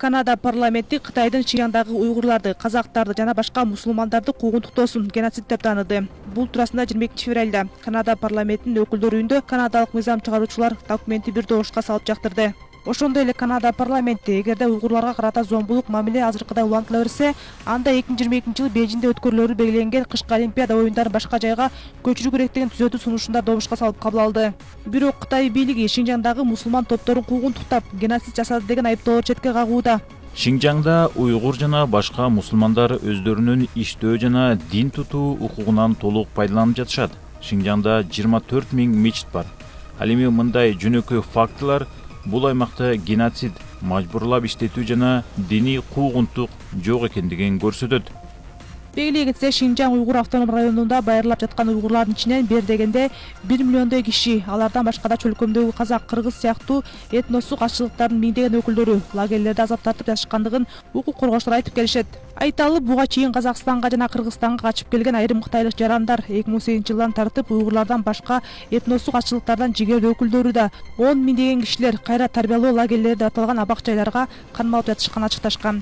Канада парламенти Кытайдын Шинжаңдагы уйгурларды, казактарды жана башка мусулмандарды куугунтуктоосун геноцид деп тааныды. Бул туурасында 22 февралда Канада парламентинин өкүлдөрү үйүндө канадалык мыйзам чыгаруучулар документти бир добушка салып жактырды. Ошондой эле Канада парламенти эгерде уйгурларга карата зомбулук мамиле азыркыдай улантыла берсе, анда 2022 жылы Бейжиңде өткөрүлөрү белгиленген кышкы Олимпиада оюндарын башка жайга көчүрүү керек деген түзөтүү сунушунда добушка салып кабыл алды. Бирок Кытай бийлиги Шинжаңдагы мусулман топторун куугунтуктап, геноцид жасады деген айыптоолор четке кагууда. Шинжаңда уйгур жана башка мусулмандар өздөрүнүн иштөө жана дин тутуу укугунан толук пайдаланып жатышат. Шинжаңда 24 000 мечит бар. Ал эми мындай жөнөкөй фактылар бул аймакта геноцид, мажбурлап иштетүү жана диний куугунтук жок экендигин көрсөтөт. Белгилей кетсе, Шинжаң уйгур автоном районунда байырлап жаткан уйгурлардын ичинен бир дегенде 1 миллиондой киши, алардан башка да чөлкөмдөгү казак, кыргыз сыяктуу этностук ачылыктардын миңдеген өкүлдөрү лагерлерде азап тартып жашашкандыгын укук коргоочулар айтып келишет. Айталып, буга чейин Казакстанга жана Кыргызстанга качып келген айрым кытайлык жарандар 2008 жылдан тартып уйгурлардан башка этностук ачылыктардан жигердүү өкүлдөрү да 10 миңдеген кишилер кайра тарбиялоо лагерлери деп аталган абак жайларга кармалып жатышканы ачыкташкан.